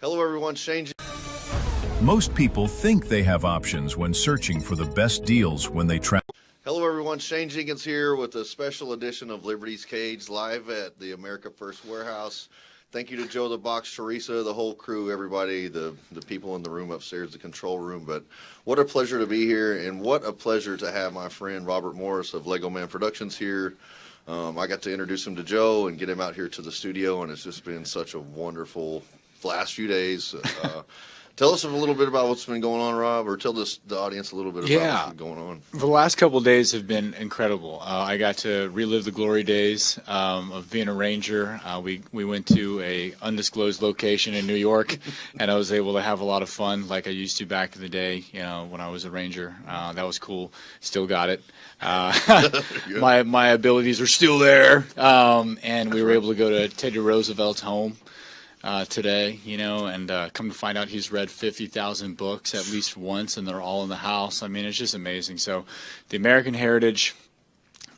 Hello, everyone. Shane. Most people think they have options when searching for the best deals when they travel. Hello, everyone. Shane Jenkins here with a special edition of Liberty's Cage live at the America First Warehouse. Thank you to Joe the Box, Teresa, the whole crew, everybody, the people in the room upstairs, the control room. But what a pleasure to be here, and what a pleasure to have my friend Robert Morris of Leggo Man Productions here. I got to introduce him to Joe and get him out here to the studio, and it's just been such a wonderful last few days. Tell us a little bit about what's been going on, Rob, or tell the audience a little bit about what's been going on. The last couple of days have been incredible. I got to relive the glory days of being a ranger. We went to a undisclosed location in New York, and I was able to have a lot of fun like I used to back in the day, when I was a ranger. That was cool. Still got it. My abilities are still there, and we were able to go to Teddy Roosevelt's home today, and come to find out he's read 50,000 books at least once, and they're all in the house. I mean, it's just amazing. So the American heritage,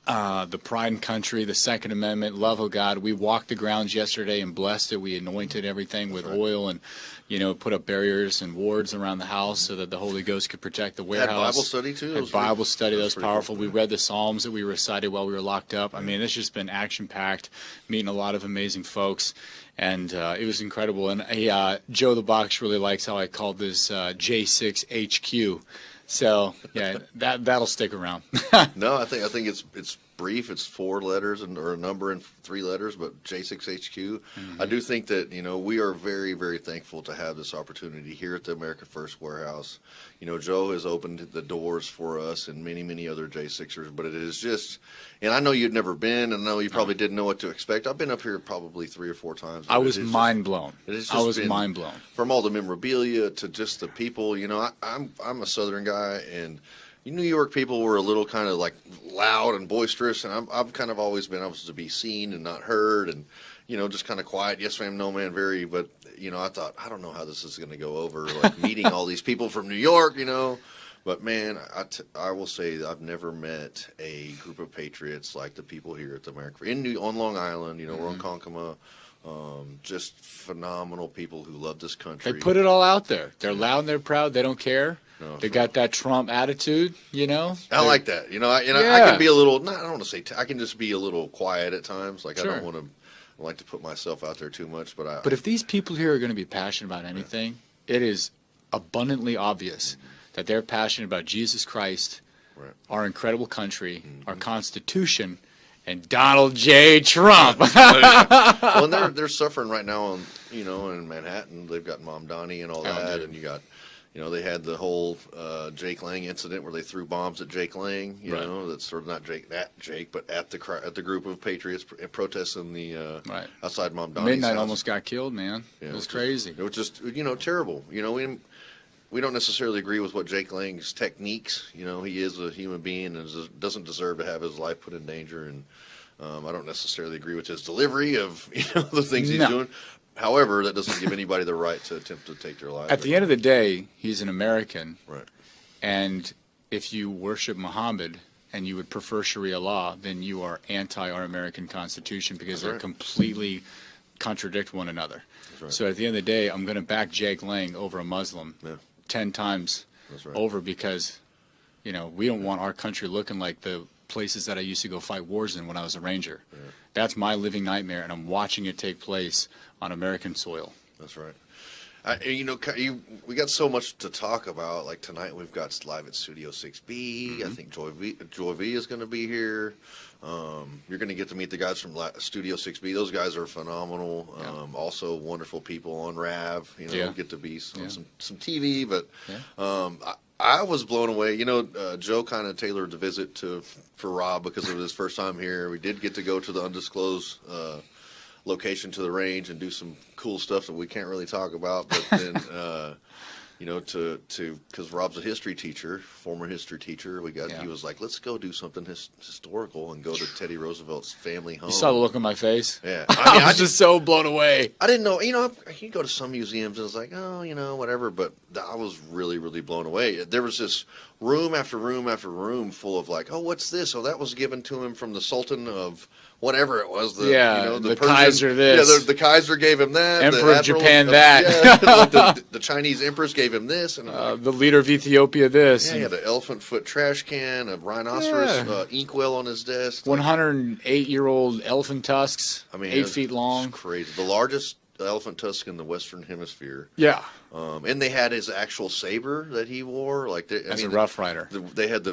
the pride and country, the Second Amendment, love of God. We walked the grounds yesterday and blessed it. We anointed everything with oil and, put up barriers and wards around the house so that the Holy Ghost could protect the warehouse. Had Bible study, too? Had Bible study. That was powerful. Cool. We read the Psalms that we recited while we were locked up. I mean, it's just been action-packed, meeting a lot of amazing folks. And it was incredible. And Joe the Box really likes how I called this J6HQ. So yeah, that'll stick around. No, I think it's brief. It's 4 letters or a number and 3 letters, but J6HQ. Mm-hmm. I do think that we are very, very thankful to have this opportunity here at the America First Warehouse. Joe has opened the doors for us and many, many other J6ers, but it is just, and I know you'd never been, and I know you probably didn't know what to expect. I've been up here probably 3 or 4 times. I was mind blown. I was mind blown. From all the memorabilia to just the people. I'm a Southern guy, and New York people were a little kind of like loud and boisterous, and I've kind of always been able to be seen and not heard, and just kind of quiet. Yes, ma'am, no, man, very. But I thought, I don't know how this is going to go over, like meeting all these people from New York, But man, I will say that I've never met a group of patriots like the people here at the America on Long Island. We're on Konkoma. Just phenomenal people who love this country. They put it all out there. They're loud and they're proud. They don't care. No, they got that Trump attitude, I like that. I can be a little. I don't want to say. I can just be a little quiet at times. Like sure. I don't want to. I like to put myself out there too much. But if these people here are going to be passionate about anything, it is abundantly obvious that they're passionate about Jesus Christ, our incredible country, our Constitution, and Donald J. Trump. Well, and they're suffering right now in Manhattan. They've got Mom Donnie and all that, dude. And you got. They had the whole Jake Lang incident where they threw bombs at Jake Lang. That's sort of not Jake, but at the group of patriots protesting the outside Mom Donnie's Midnight house. Almost got killed, man. It was crazy. It was just terrible. We don't necessarily agree with what Jake Lang's techniques. He is a human being and doesn't deserve to have his life put in danger. And I don't necessarily agree with his delivery of the things he's doing. However, that doesn't give anybody the right to attempt to take their life. At the end of the day, he's an American. Right. And if you worship Muhammad and you would prefer Sharia law, then you are anti our American Constitution because they completely contradict one another. Right. So at the end of the day, I'm going to back Jake Lang over a Muslim 10 times over because, we don't want our country looking like the places that I used to go fight wars in when I was a ranger. Yeah. That's my living nightmare, and I'm watching it take place on American soil. That's right. We got so much to talk about. Like tonight, we've got live at Studio 6B. I think Joy V is going to be here. You're going to get to meet the guys from Studio 6B. Those guys are phenomenal. Also wonderful people on RAV. Get to be on some TV, but I was blown away. Joe kind of tailored the visit for Rob because it was his first time here. We did get to go to the undisclosed location to the range and do some cool stuff that we can't really talk about. But then, because Rob's a history teacher, former history teacher, he was like, let's go do something historical and go to Teddy Roosevelt's family home. You saw the look on my face? Yeah. I was just so blown away. I didn't know, you go to some museums and it's like, whatever. But I was really, really blown away. There was this room after room after room full of like, oh, what's this? Oh, that was given to him from the Sultan of whatever it was. The the Persian, Kaiser this. Yeah, the Kaiser gave him that. Emperor of Japan that. that. Like the Chinese empress gave him this. And the leader of Ethiopia this. yeah, he had an elephant foot trash can, a rhinoceros inkwell on his desk. 108-year-old elephant tusks. I mean, 8 feet long. It's crazy. The largest elephant tusk in the Western Hemisphere. Yeah. And they had his actual saber that he wore. Like As a Rough Rider. They had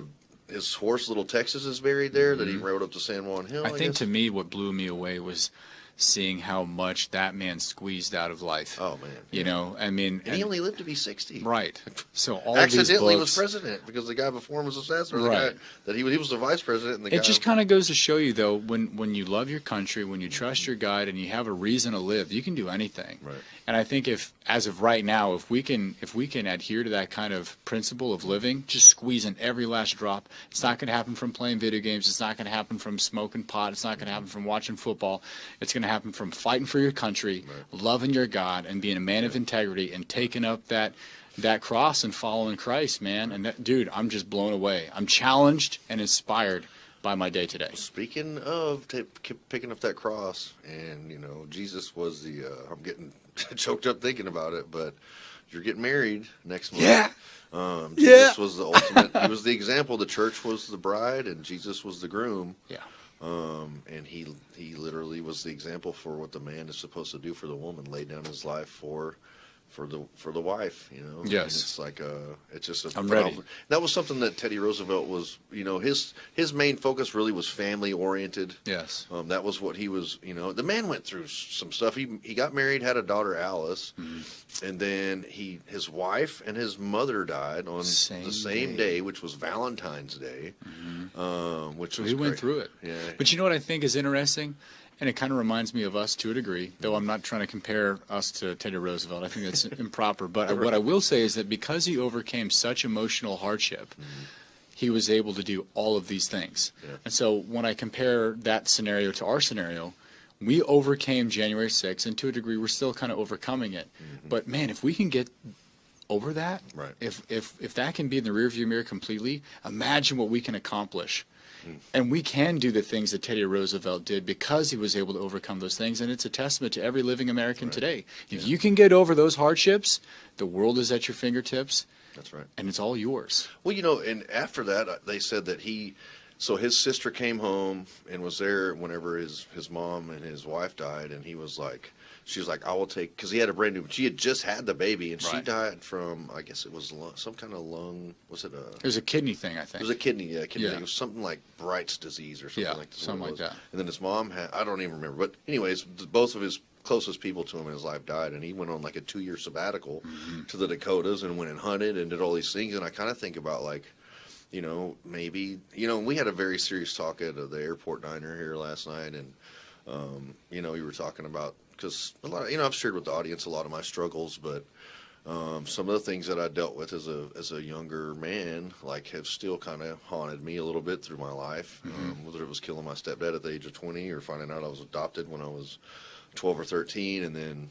his horse, Little Texas, is buried there that he rode up to San Juan Hill. I think to me what blew me away was seeing how much that man squeezed out of life. Oh man, you know, I mean, and he only lived to be 60. Right. So all accidentally these books, was president because the guy before him was assassinated. Right. The guy that he was the vice president. And the it guy just kind of goes to show you though, when you love your country, when you trust your guide, and you have a reason to live, you can do anything. Right. And I think if, as of right now, if we can adhere to that kind of principle of living, just squeezing every last drop, it's not going to happen from playing video games. It's not going to happen from smoking pot. It's not going to happen from watching football. It's going to happen from fighting for your country, loving your God, and being a man of integrity, and taking up that cross and following Christ, man. And that, dude, I'm just blown away. I'm challenged and inspired by my day today. Speaking of picking up that cross, and Jesus was the. I'm getting choked up thinking about it, but you're getting married next month. Yeah. Jesus was the ultimate. He was the example. The church was the bride, and Jesus was the groom. Yeah. And he literally was the example for what the man is supposed to do for the woman, lay down his life for the wife, Yes. And it's like it's just a I'm ready. That was something that Teddy Roosevelt was, his main focus really was family oriented. Yes. That was what he was, the man went through some stuff. He got married, had a daughter, Alice, and then his wife and his mother died on the same day, which was Valentine's Day, which So was he went great. through it. Yeah. But you know what I think is interesting? And it kind of reminds me of us to a degree, though I'm not trying to compare us to Teddy Roosevelt. I think that's improper. But what I will say is that because he overcame such emotional hardship, he was able to do all of these things. Yeah. And so when I compare that scenario to our scenario, we overcame January 6th, and to a degree, we're still kind of overcoming it. But man, if we can get over that, Right. if that can be in the rearview mirror completely, imagine what we can accomplish. And we can do the things that Teddy Roosevelt did because he was able to overcome those things. And it's a testament to every living American today. If you can get over those hardships, the world is at your fingertips. That's right. And it's all yours. Well, and after that, they said that so his sister came home and was there whenever his mom and his wife died, and he was like, she was like, I will take, because he had a brand new, she had just had the baby, and she Right. died from, I guess it was some kind of lung, was it It was a kidney thing, I think. it was a kidney, kidney Yeah. thing. It was something like Bright's disease or something Yeah, like that. something like that. And then his mom had, I don't even remember, but anyways, both of his closest people to him in his life died, and he went on like a 2-year sabbatical to the Dakotas and went and hunted and did all these things. And I kind of think about like, maybe, we had a very serious talk at the airport diner here last night, and we were talking about, because a lot of, I've shared with the audience a lot of my struggles, but some of the things that I dealt with as a younger man, like, have still kind of haunted me a little bit through my life. Whether it was killing my stepdad at the age of 20 or finding out I was adopted when I was 12 or 13, and then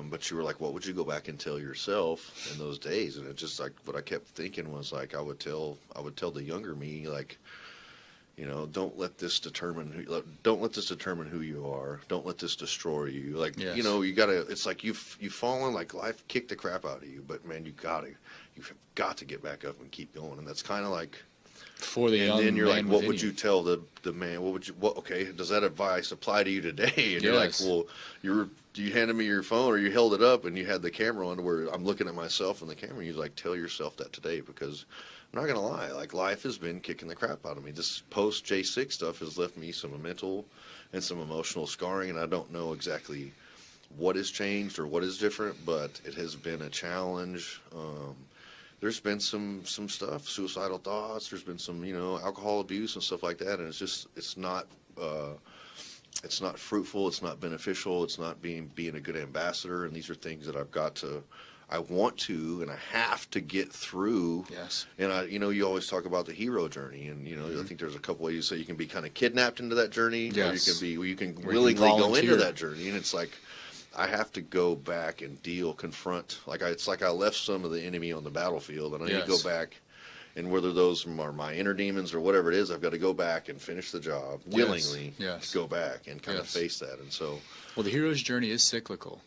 but you were like, what would you go back and tell yourself in those days? And it just like, what I kept thinking was like, I would tell the younger me, like, don't let this determine who you are. Don't let this destroy you. Like, Yes. you gotta, it's like you've fallen, like life kicked the crap out of you, but man, you've got to get back up and keep going. And that's kind of like, For the young and then you're like, man what within would you tell the man? Okay, does that advice apply to you today? And you're like, Yes. well, you handed me your phone, or you held it up and you had the camera on where I'm looking at myself in the camera. And you're like, tell yourself that today, because I'm not going to lie. Like, life has been kicking the crap out of me. This post J6 stuff has left me some mental and some emotional scarring. And I don't know exactly what has changed or what is different, but it has been a challenge. There's been some stuff, suicidal thoughts. There's been some, alcohol abuse and stuff like that. And it's not fruitful. It's not beneficial. It's not being a good ambassador. And these are things that I want to, and I have to get through. Yes. And you always talk about the hero journey, and I think there's a couple ways you say you can be kind of kidnapped into that journey, Yes. or you can Or you willingly can go into volunteer. that journey. And it's like, I have to go back and confront. Like, it's like I left some of the enemy on the battlefield, and I need to Yes. go back And whether those are my inner demons or whatever it is, I've got to go back and finish the job willingly. Yes. Go back and kind of face that. And so, well, the hero's journey is cyclical.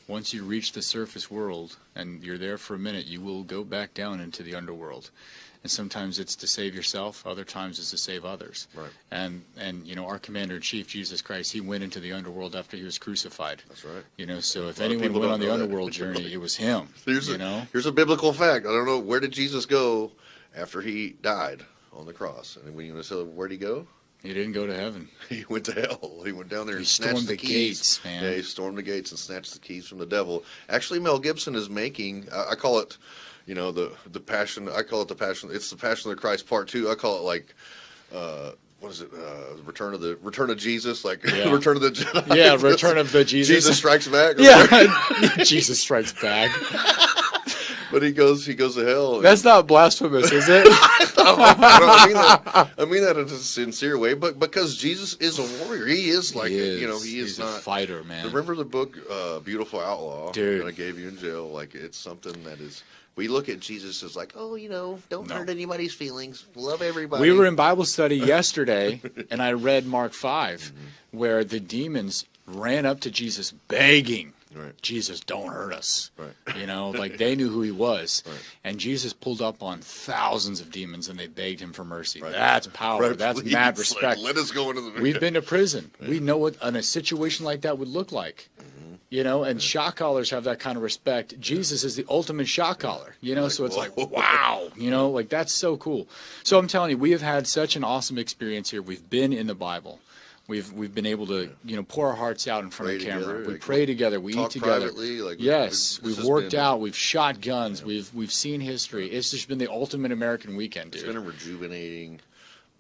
Once you reach the surface world and you're there for a minute, you will go back down into the underworld. And sometimes it's to save yourself, other times it's to save others. Right. And you know, our commander-in-chief, Jesus Christ, he went into the underworld after he was crucified. That's right. You know, so if anyone went on the underworld journey, it was him. Here's a biblical fact. I don't know, where did Jesus go after he died on the cross? And when you say, where'd he go? He didn't go to heaven. He went to hell. He went down there and stormed snatched the keys. Gates, man. Yeah, he stormed the gates and snatched the keys from the devil. Actually, Mel Gibson is making, I call it, you know, the passion. I call it the passion. It's the Passion of the Christ Part 2. I call it like, what is it? Return of Jesus, like Return of the Jedi. Yeah, Return of the Jesus. Jesus Strikes Back. Yeah, Jesus Strikes Back. But he goes to hell. That's not blasphemous, is it? I mean that in a sincere way, but because Jesus is a warrior, he is like, he's not a fighter, man. Remember the book Beautiful Outlaw? Dude, that I gave you in jail. Like, it's something that is. We look at Jesus as like, don't hurt anybody's feelings, love everybody. We were in Bible study yesterday, and I read Mark 5, where the demons ran up to Jesus begging. Right. Jesus, don't hurt us. Right. You know, like they knew who he was. Right. And Jesus pulled up on thousands of demons and they begged him for mercy. Right. That's power. Right, That's please. mad respect. Like, let us go into the. We've been to prison. Yeah. We know what a situation like that would look like. You know, and shock collars have that kind of respect. Jesus is the ultimate shock collar, you know, so it's like, wow, you know, like that's so cool. So I'm telling you, we have had such an awesome experience here. We've been in the Bible. We've been able to, you know, pour our hearts out in front of the camera. We pray together. We eat together. Yes, we've worked out. We've shot guns. Yeah. We've seen history. It's just been the ultimate American weekend, dude. It's been a rejuvenating,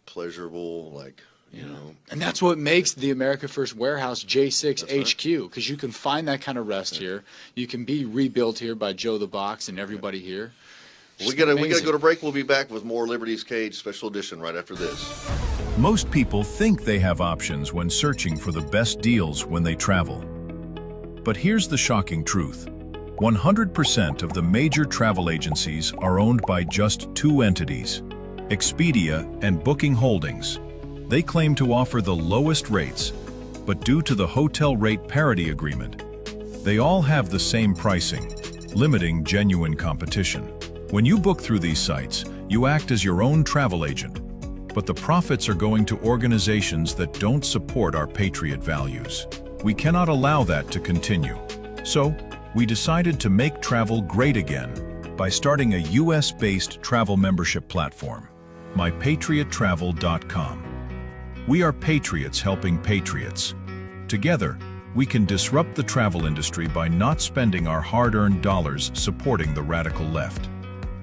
pleasurable, like, you know. And that's what makes the America First Warehouse J6 HQ, because you can find that kind of rest here. You can be rebuilt here by Joe the Box and everybody here. We gotta go to break. We'll be back with more Liberty's Cage special edition right after this. Most people think they have options when searching for the best deals when they travel. But here's the shocking truth. 100% of the major travel agencies are owned by just two entities, Expedia and Booking Holdings. They claim to offer the lowest rates, but due to the hotel rate parity agreement, they all have the same pricing, limiting genuine competition. When you book through these sites, you act as your own travel agent, but the profits are going to organizations that don't support our patriot values. We cannot allow that to continue. So, we decided to make travel great again by starting a US-based travel membership platform, mypatriottravel.com. We are patriots helping patriots. Together, we can disrupt the travel industry by not spending our hard-earned dollars supporting the radical left.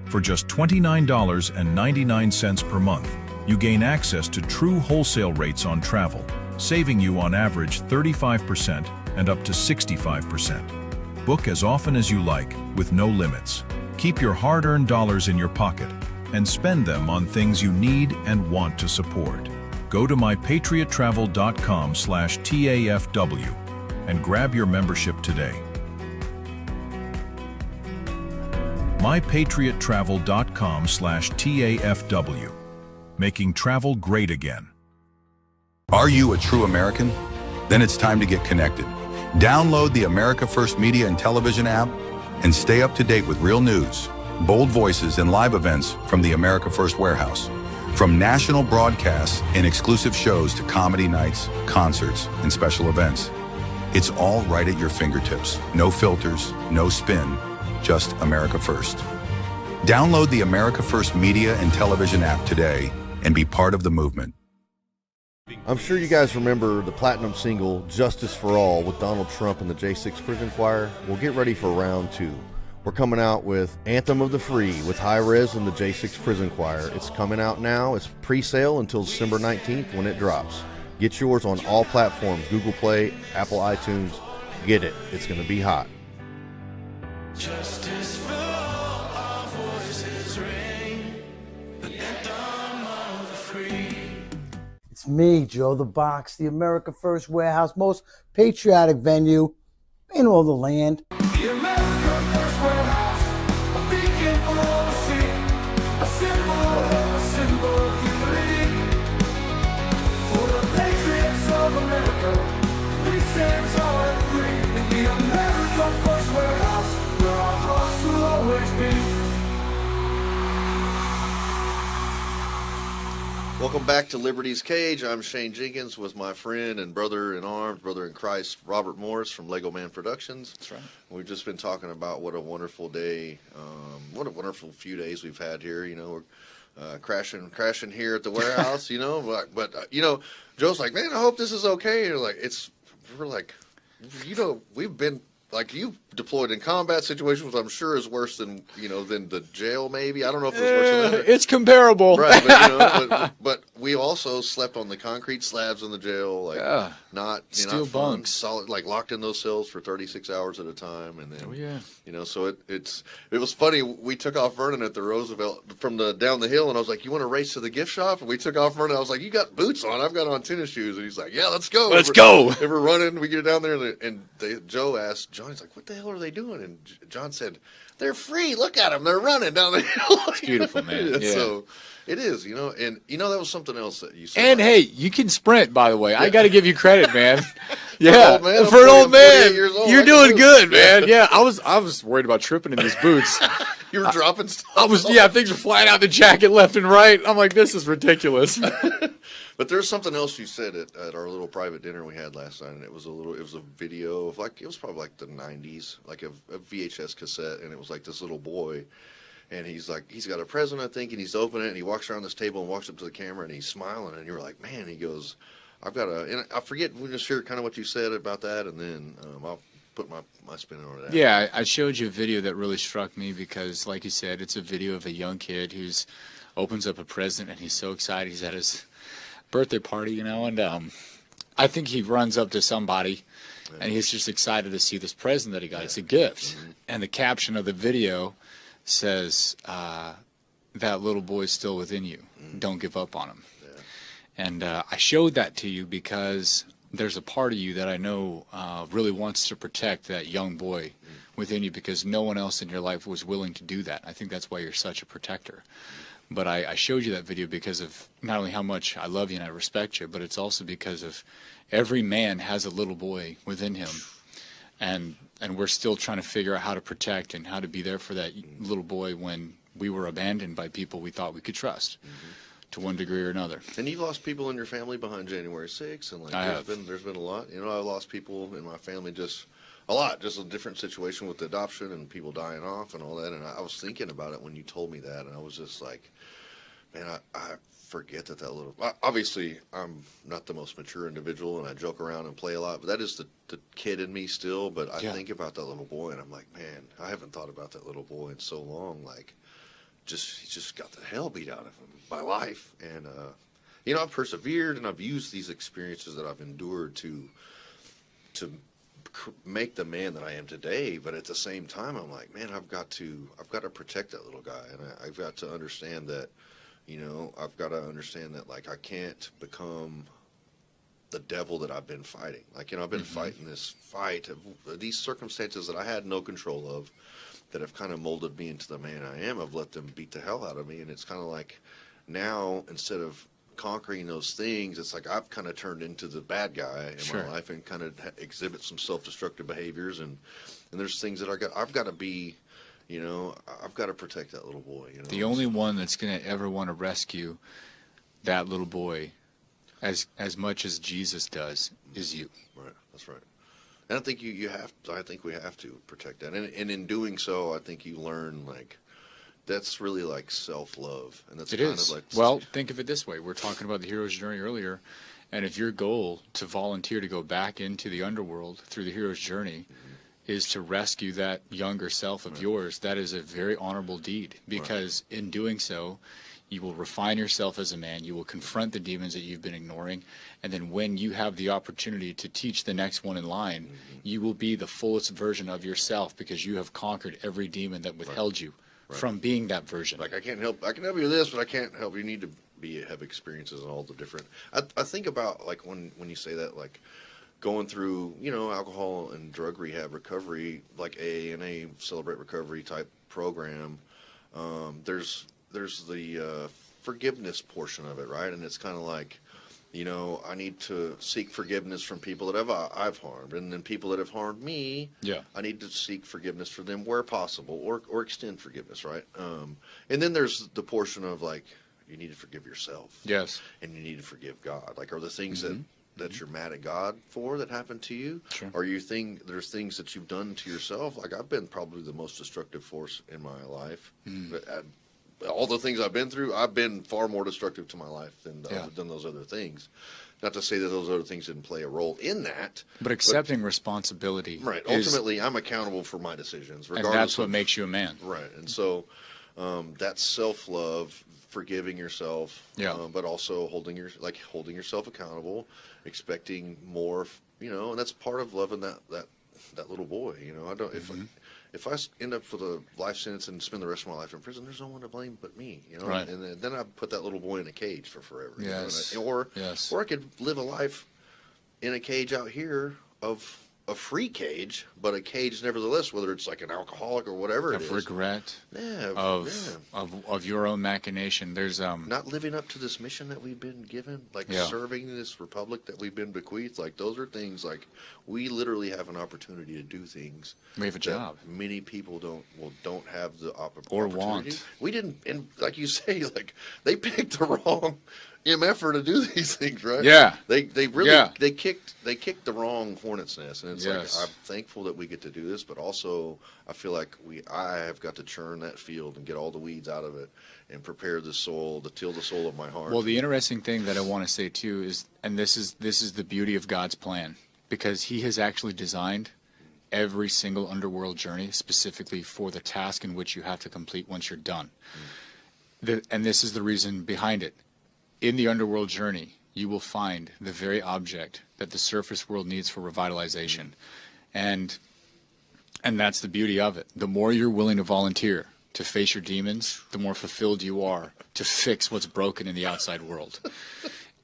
For just $29.99 per month, you gain access to true wholesale rates on travel, saving you on average 35% and up to 65%. Book as often as you like, with no limits. Keep your hard-earned dollars in your pocket and spend them on things you need and want to support. Go to mypatriottravel.com/TAFW and grab your membership today. mypatriottravel.com/TAFW, making travel great again. Are you a true American? Then it's time to get connected. Download the America First Media and Television app and stay up to date with real news, bold voices, and live events from the America First Warehouse. From national broadcasts and exclusive shows to comedy nights, concerts, and special events. It's all right at your fingertips. No filters, no spin, just America First. Download the America First Media and Television app today and be part of the movement. I'm sure you guys remember the platinum single, Justice for All, with Donald Trump and the J6 Prison Choir. We'll get ready for round two. We're coming out with Anthem of the Free with High Res and the J6 Prison Choir. It's coming out now. It's pre-sale until December 19th when it drops. Get yours on all platforms, Google Play, Apple iTunes. Get it. It's going to be hot. Justice for all, our voices ring, the anthem of the free. It's me, Joe the Box, the America First Warehouse, most patriotic venue in all the land. The America First Warehouse, a beacon for all to see, a symbol Welcome back to Liberty's Cage. I'm Shane Jenkins with my friend and brother in arms, brother in Christ, Robert Morris from Leggo Man Productions. That's right. We've just been talking about what a wonderful day, what a wonderful few days we've had here. You know, we're crashing here at the warehouse. You know, but you know, Joe's like, man, I hope this is okay. And we're like, you know, we've been. Like you deployed in combat situations, I'm sure is worse than than the jail. Maybe I don't know if it's worse than that. It's comparable, right? But, but we also slept on the concrete slabs in the jail, like not steel not fun, bunks, solid, like locked in those cells for 36 hours at a time, and then so it was funny. We took off Vernon at the Roosevelt from down the hill, and I was like, "You want to race to the gift shop?" And we took off Vernon. I was like, "You got boots on? I've got on tennis shoes." And he's like, "Yeah, let's go. Let's go." And we're running. We get down there, and Joe asked John, he's like, "What the hell are they doing?" And John said, "They're free. Look at them. They're running down the hill." It's beautiful, man. Yeah. So it is, and that was something else that you said. And hey, you can sprint, by the way. I got to give you credit, man. Yeah, for an old man, years old, you're doing good, man. Yeah, I was worried about tripping in these boots. You were dropping stuff. Things were flying out the jacket left and right. I'm like, this is ridiculous. But there's something else you said at our little private dinner we had last night, and it was a video of it was probably like the 90s, like a VHS cassette, and it was like this little boy, and he's got a present, I think, and he's opening it, and he walks around this table and walks up to the camera, and he's smiling, and you're like, man, he goes, and I forget, we just hear kind of what you said about that, and then I'll put my spin on it. Yeah, I showed you a video that really struck me because, like you said, it's a video of a young kid who's opens up a present, and he's so excited. He's at his birthday party, and I think he runs up to somebody, and he's just excited to see this present that he got. It's a gift. Mm-hmm. And the caption of the video says, that little boy's still within you. Mm-hmm. Don't give up on him. Yeah. And I showed that to you because there's a part of you that I know really wants to protect that young boy within you, because no one else in your life was willing to do that. I think that's why you're such a protector. But I showed you that video because of not only how much I love you and I respect you, but it's also because of every man has a little boy within him. And we're still trying to figure out how to protect and how to be there for that little boy when we were abandoned by people we thought we could trust to one degree or another. And you've lost people in your family behind January 6th, and there's been a lot. You know, I lost people in my family just a different situation with adoption and people dying off and all that. And I was thinking about it when you told me that, and I was just like, man, I forget that little. Obviously, I'm not the most mature individual, and I joke around and play a lot, but that is the kid in me still. But I think about that little boy, and I'm like, man, I haven't thought about that little boy in so long. Like, he just got the hell beat out of him by life. And, I've persevered, and I've used these experiences that I've endured to make the man that I am today. But at the same time, I'm like, man, I've got to protect that little guy, and I've got to understand that, I've got to understand that, like, I can't become the devil that I've been fighting. Like, I've been fighting this fight of these circumstances that I had no control of, that have kind of molded me into the man I am. I've let them beat the hell out of me, and it's kind of like now, instead of conquering those things, it's like I've kind of turned into the bad guy in my life and kind of exhibit some self-destructive behaviors, and there's things that I've got to be, I've got to protect that little boy. The only one that's going to ever want to rescue that little boy as much as Jesus does is you. Right, that's right. And I think I think we have to protect that, and in doing so, I think you learn, like, that's really like self-love, and that's of like. Well, think of it this way: we're talking about the hero's journey earlier, and if your goal to volunteer to go back into the underworld through the hero's journey is to rescue that younger self of yours, that is a very honorable deed, because in doing so, you will refine yourself as a man. You will confront the demons that you've been ignoring. And then when you have the opportunity to teach the next one in line, you will be the fullest version of yourself, because you have conquered every demon that withheld you from being that version. Like, I can help you with this, but I can't help you. You need to have experiences in all the different. I think about, like, when you say that, like, going through, alcohol and drug rehab recovery, like A Celebrate Recovery type program, there's the forgiveness portion of it, right? And it's kind of like, I need to seek forgiveness from people that I've harmed, and then people that have harmed me. Yeah, I need to seek forgiveness for them where possible, or extend forgiveness, right? And then there's the portion of, like, you need to forgive yourself. Yes. And you need to forgive God. Like, are the things that you're mad at God for that happened to you? Sure. Or there's things that you've done to yourself? Like, I've been probably the most destructive force in my life. But all the things I've been through, I've been far more destructive to my life than those other things. Not to say that those other things didn't play a role in that. But accepting responsibility. Right. Ultimately, I'm accountable for my decisions. And that's what makes you a man. Right. And so that's self-love, forgiving yourself, but also holding yourself accountable, expecting more, and that's part of loving that little boy. I don't if I end up with a life sentence and spend the rest of my life in prison, there's no one to blame but me. Right. And then I put that little boy in a cage for forever. Yes. Or I could live a life in a cage out here of a free cage, but a cage nevertheless, whether it's like an alcoholic or whatever it is. Of regret. Yeah. Of your own machination. There's not living up to this mission that we've been given, like serving this republic that we've been bequeathed. Like, those are things, like, we literally have an opportunity to do things. We have a job. Many people don't have the opportunity. Or want. We didn't, and like you say, like, they picked the wrong MFer to do these things, right? Yeah. They really they kicked the wrong hornet's nest, and it's like, I'm thankful that we get to do this, but also I feel like I have got to churn that field and get all the weeds out of it and prepare the soil, to till the soul of my heart. Well, the interesting thing that I want to say too is, and this is the beauty of God's plan, because He has actually designed every single underworld journey specifically for the task in which you have to complete once you're done. And this is the reason behind it. In the underworld journey, you will find the very object that the surface world needs for revitalization. And that's the beauty of it. The more you're willing to volunteer to face your demons, the more fulfilled you are to fix what's broken in the outside world.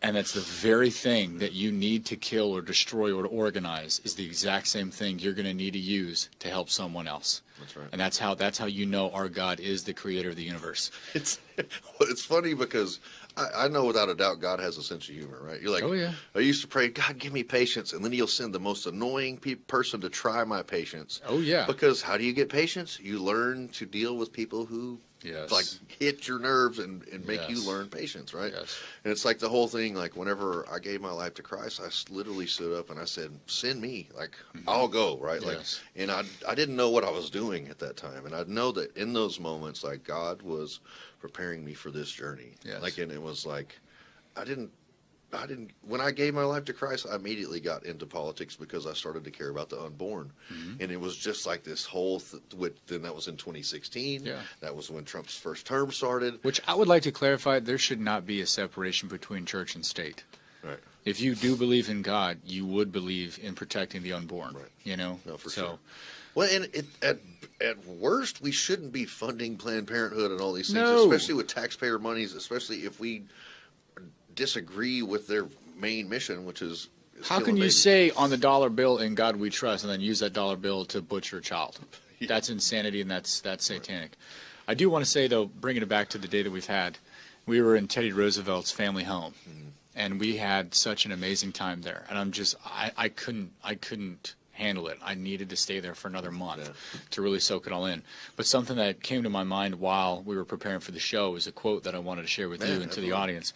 And that's the very thing that you need to kill or destroy or to organize is the exact same thing you're going to need to use to help someone else. That's right. And that's how you know our God is the creator of the universe. It's funny because I know without a doubt God has a sense of humor, right? You're like, oh, yeah. I used to pray, God, give me patience, and then He'll send the most annoying person to try my patience. Oh, yeah. Because how do you get patience? You learn to deal with people who like hit your nerves and make you learn patience, right? Yes. And it's like the whole thing, like whenever I gave my life to Christ, I literally stood up and I said, send me, like I'll go, right? Like, and I didn't know what I was doing at that time. And I know that in those moments, like, God was preparing me for this journey. Yes. Like, and it was like, when I gave my life to Christ, I immediately got into politics because I started to care about the unborn. And it was just like this whole, then that was in 2016. Yeah. That was when Trump's first term started. Which I would like to clarify, there should not be a separation between church and state. Right. If you do believe in God, you would believe in protecting the unborn. Right. No, for sure. Well, and at worst, we shouldn't be funding Planned Parenthood and all these things, especially with taxpayer monies, especially if we disagree with their main mission, which is how can you say on the dollar bill, "In God We Trust," and then use that dollar bill to butcher a child? That's insanity, and that's satanic. I do want to say, though, bringing it back to the day that we've had, we were in Teddy Roosevelt's family home, and we had such an amazing time there. And I couldn't handle it. I needed to stay there for another month to really soak it all in. But something that came to my mind while we were preparing for the show was a quote that I wanted to share with you and to the audience,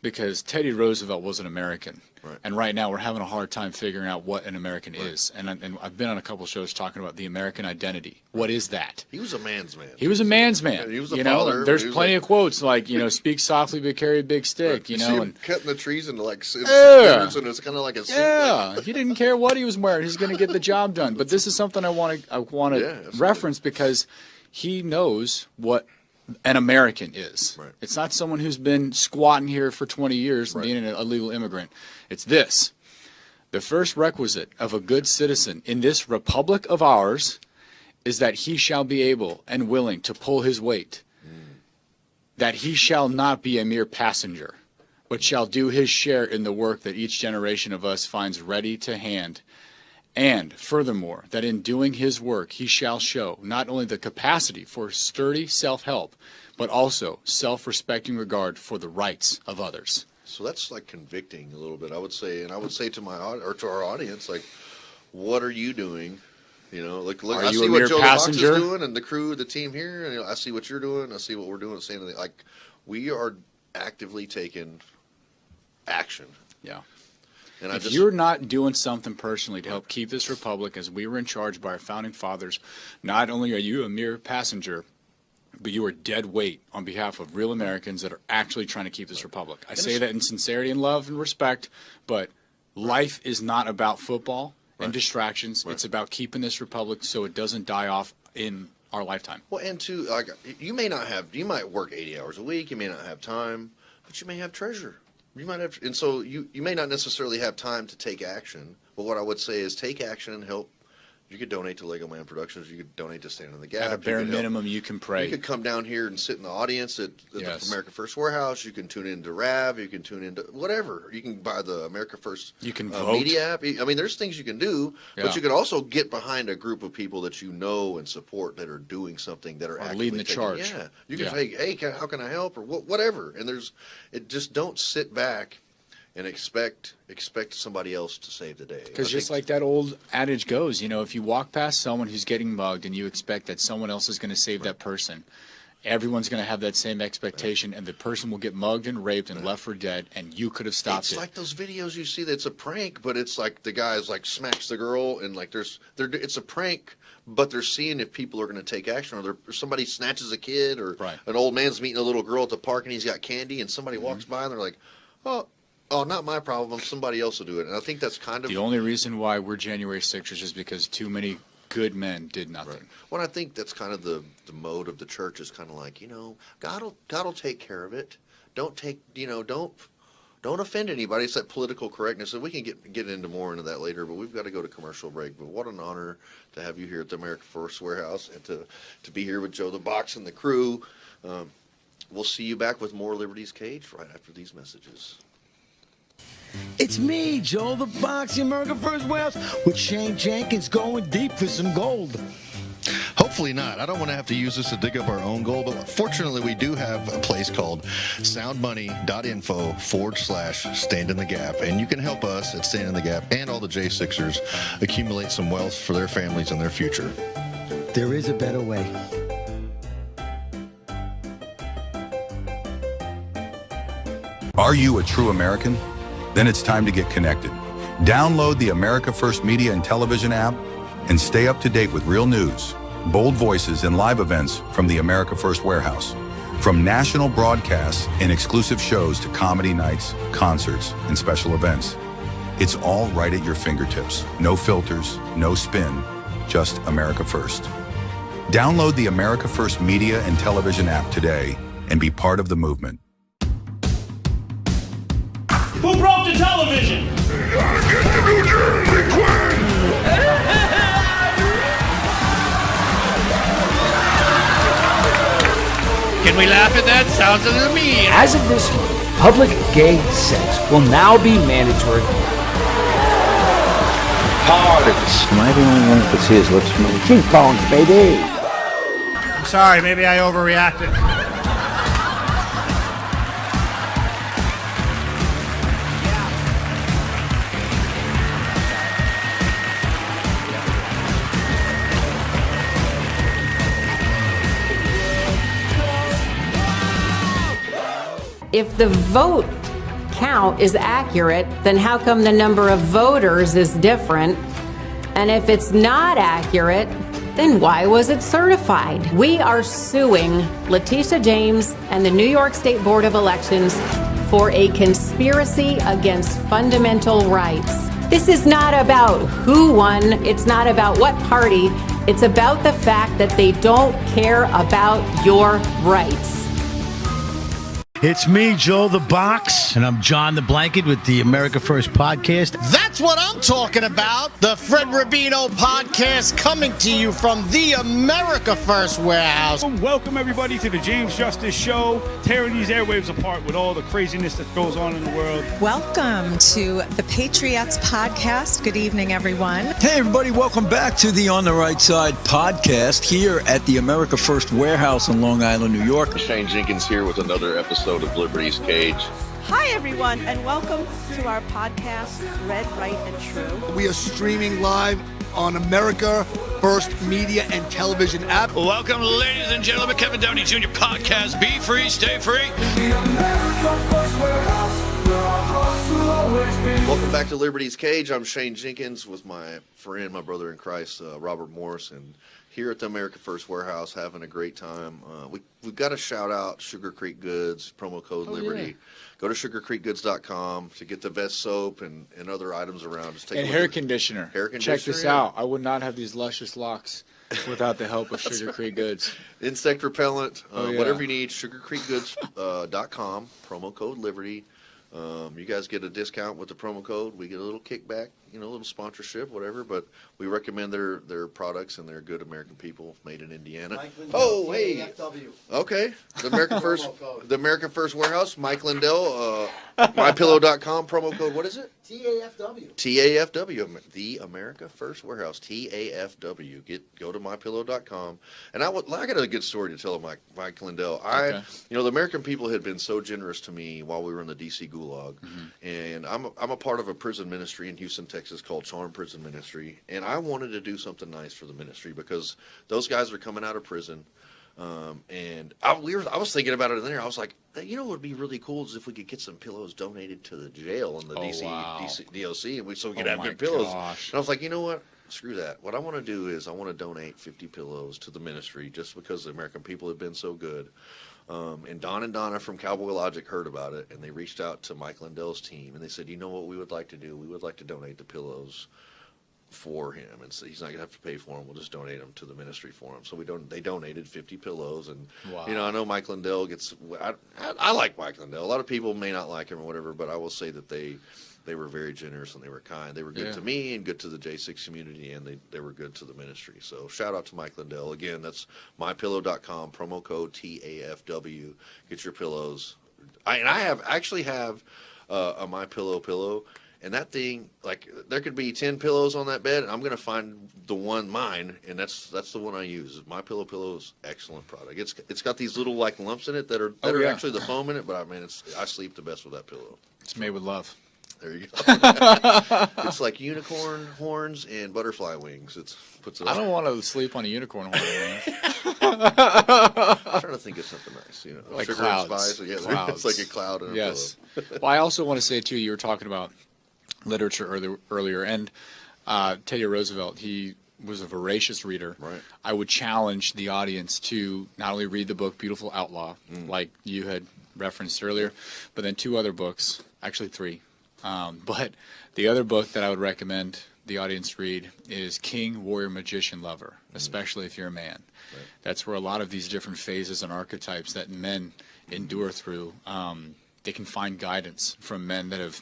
because Teddy Roosevelt was an American. Right. And right now we're having a hard time figuring out what an American is. And I've been on a couple of shows talking about the American identity. What is that? He was a man's man. He was a man's man. He was a father. There's plenty of quotes like, speak softly but carry a big stick, and cutting the trees into like and it's kind of like a he didn't care what he was wearing. He's going to get the job done. But this is something I want to reference because he knows what an American is. Right. It's not someone who's been squatting here for 20 years being an illegal immigrant. It's this. The first requisite of a good citizen in this republic of ours is that he shall be able and willing to pull his weight, that he shall not be a mere passenger, but shall do his share in the work that each generation of us finds ready to hand. And furthermore, that in doing his work, he shall show not only the capacity for sturdy self-help, but also self-respecting regard for the rights of others. So that's like convicting a little bit, I would say. And I would say to our audience, like, what are you doing? Look, I see what Joe Fox is doing and the crew, the team here, and I see what you're doing. I see what we're doing. Saying like, we are actively taken action. Yeah. And If you're not doing something personally to help keep this republic as we were in charge by our founding fathers, not only are you a mere passenger, but you are dead weight on behalf of real Americans that are actually trying to keep this republic. I say that in sincerity and love and respect, but life is not about football and distractions. It's about keeping this republic so it doesn't die off in our lifetime. Well, and too, like, you might work 80 hours a week, you may not have time, but you may have treasure. You might have, and so you may not necessarily have time to take action. But what I would say is take action and help. You could donate to Leggo Man Productions. You could donate to Stand in the Gap. At a bare minimum, you can pray. You could come down here and sit in the audience at the America First Warehouse. You can tune into RAV. You can tune into whatever. You can buy the America First media app. I mean, there's things you can do, but you could also get behind a group of people that you know and support that are doing something that are leading the charge. Yeah, you can say, hey, how can I help, or whatever. And just don't sit back and expect somebody else to save the day. Because just like that old adage goes, if you walk past someone who's getting mugged and you expect that someone else is going to save that person, everyone's going to have that same expectation, and the person will get mugged and raped and left for dead, and you could have stopped it. It's like those videos you see that's a prank, but it's like the guy's like smacks the girl, and like it's a prank, but they're seeing if people are going to take action, or somebody snatches a kid, or an old man's meeting a little girl at the park and he's got candy, and somebody walks by and they're like, oh, not my problem. Somebody else will do it. And I think that's kind of the only reason why we're January 6ers is because too many good men did nothing. Right. Well, I think that's kind of the mode of the church is kind of like, God'll take care of it. Don't offend anybody. It's that political correctness, and we can get into more into that later. But we've got to go to commercial break. But what an honor to have you here at the America First Warehouse, and to be here with Joe the Box and the crew. We'll see you back with more Liberty's Cage right after these messages. It's me, Joe the Box, the America First Warehouse, with Shane Jenkins going deep for some gold. Hopefully not. I don't want to have to use this to dig up our own gold, but fortunately we do have a place called soundmoney.info/Stand in the Gap, and you can help us at Stand in the Gap and all the J6ers accumulate some wealth for their families and their future. There is a better way. Are you a true American? Then it's time to get connected. Download the America First Media and Television app and stay up to date with real news, bold voices, and live events from the America First Warehouse. From national broadcasts and exclusive shows to comedy nights, concerts, and special events. It's all right at your fingertips. No filters, no spin, just America First. Download the America First Media and Television app today and be part of the movement. Who broke the television? Can we laugh at that? Sounds to me. As of this month, public gay sex will now be mandatory. Parts. Am I the only one that could see his lips move? Cheekbones, baby. I'm sorry, maybe I overreacted. If the vote count is accurate, then how come the number of voters is different? And if it's not accurate, then why was it certified? We are suing Letitia James and the New York State Board of Elections for a conspiracy against fundamental rights. This is not about who won. It's not about what party. It's about the fact that they don't care about your rights. It's me, Joe the Box, and I'm John the Blanket with the America First Podcast. That's what I'm talking about. The Fred Rubino Podcast coming to you from the America First Warehouse. Welcome, everybody, to the James Justice Show, tearing these airwaves apart with all the craziness that goes on in the world. Welcome to the Patriots Podcast. Good evening, everyone. Hey, everybody, welcome back to the On the Right Side podcast here at the America First Warehouse in Long Island, New York. Shane Jenkins here with another episode of Liberty's Cage. Hi, everyone, and welcome to our podcast, Red, Right, and True. We are streaming live on America First Media and Television app. Welcome, ladies and gentlemen, Kevin Downey Jr. podcast. Be free, stay free. Welcome back to Liberty's Cage. I'm Shane Jenkins with my friend, my brother in Christ, Robert Morris, and here at the America First Warehouse, having a great time. We've got to shout out Sugar Creek Goods, promo code Liberty. Yeah. Go to sugarcreekgoods.com to get the best soap and other items around. Just take And a look hair at it. conditioner. Hair conditioner. Check this yeah. out. I would not have these luscious locks without the help of Sugar Creek Goods. Insect repellent, Oh, yeah. whatever you need, sugarcreekgoods.com, promo code Liberty. You guys get a discount with the promo code. We get a little kickback, a little sponsorship, whatever. But we recommend their products, and they're good American people made in Indiana. Oh, hey, TAFW. okay. The American First Warehouse, Mike Lindell, MyPillow.com, promo code. What is it? TAFW. TAFW, the America First Warehouse, TAFW. Go to MyPillow.com. And I got a good story to tell of Mike Lindell. Okay. The American people had been so generous to me while we were in the D.C. Gulag. And I'm a part of a prison ministry in Houston, Texas called Charm Prison Ministry. And I wanted to do something nice for the ministry because those guys are coming out of prison. And I was thinking about it in there. I was like, what would be really cool is if we could get some pillows donated to the jail in the DC DOC, and we could have good pillows. And I was like, you know what? Screw that. What I want to do is I want to donate 50 pillows to the ministry just because the American people have been so good. And Don and Donna from Cowboy Logic heard about it, and they reached out to Mike Lindell's team, and they said, you know what we would like to do? We would like to donate the pillows for him, and so he's not gonna have to pay for them. We'll just donate them to the ministry for him. So they donated 50 pillows, and Wow. I know Mike Lindell gets. I like Mike Lindell. A lot of people may not like him or whatever, but I will say that they were very generous and they were kind. They were good to me and good to the J6 community, and they were good to the ministry. So shout out to Mike Lindell again. That's mypillow.com, promo code TAFW. Get your pillows. I actually have a MyPillow pillow. And that thing, there could be 10 pillows on that bed, and I'm going to find mine, and that's the one I use. MyPillow is excellent product. It's got these little lumps in it that are actually the foam in it, but I sleep the best with that pillow. It's made with love. There you go. It's like unicorn horns and butterfly wings. I don't want to sleep on a unicorn horn, man. I'm trying to think of something nice, like sugar clouds. and spice. Yeah, Clouds. it's like a cloud and a Yes. pillow. Well, I also want to say too, you were talking about literature earlier, and Teddy Roosevelt, he was a voracious reader. Right. I would challenge the audience to not only read the book Beautiful Outlaw, like you had referenced earlier, but then 2 other books, actually 3. But the other book that I would recommend the audience read is King, Warrior, Magician, Lover, especially if you're a man. Right. That's where a lot of these different phases and archetypes that men endure through, they can find guidance from men that have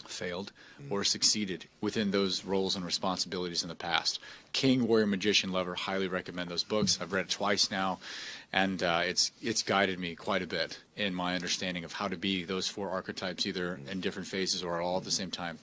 failed or succeeded within those roles and responsibilities in the past. King, Warrior, Magician, Lover, highly recommend those books. I've read it twice now, and it's guided me quite a bit in my understanding of how to be those 4 archetypes, either in different phases or all at the same time.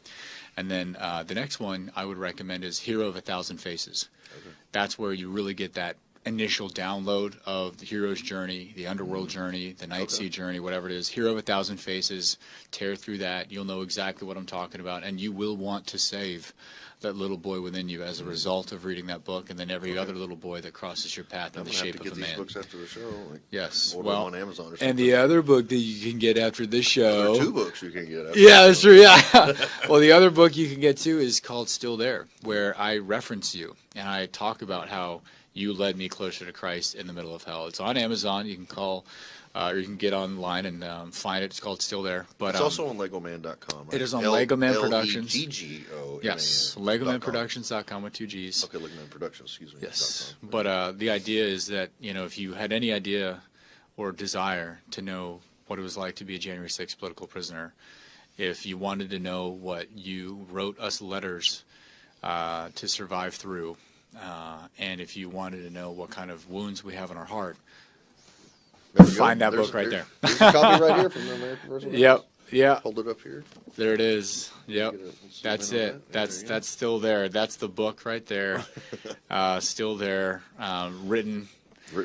And then the next one I would recommend is Hero of 1,000 Faces. Okay. That's where you really get that initial download of the hero's journey, the underworld journey, the night sea journey, whatever it is. Hero of 1,000 Faces. Tear through that. You'll know exactly what I'm talking about, and you will want to save that little boy within you as a result of reading that book, and then every other little boy that crosses your path in the shape of a man. I'm going to have to get these books after the show. Yes. Order them on Amazon or something. And the other book that you can get after this show. There are 2 books you can get after Yeah, that's true. Yeah. Well, the other book you can get too is called Still There, where I reference you and I talk about how you led me closer to Christ in the middle of hell. It's on Amazon. You can call, or you can get online and find it. It's called Still There. But it's also on LegoMan.com. Right? It is on Leggo Man Productions. Leggo. Yes, LegoManProductions.com with 2 G's. Okay, Leggo Man Productions. Excuse me. Yes, but the idea is that if you had any idea or desire to know what it was like to be a January 6th political prisoner, if you wanted to know what you wrote us letters to survive through. And if you wanted to know what kind of wounds we have in our heart, find that book right there. There's a copy right here from the American Version. Yep. Yeah. Hold it up here. There it is. Yep. That's it. That's still there. That's the book right there. Still there. Written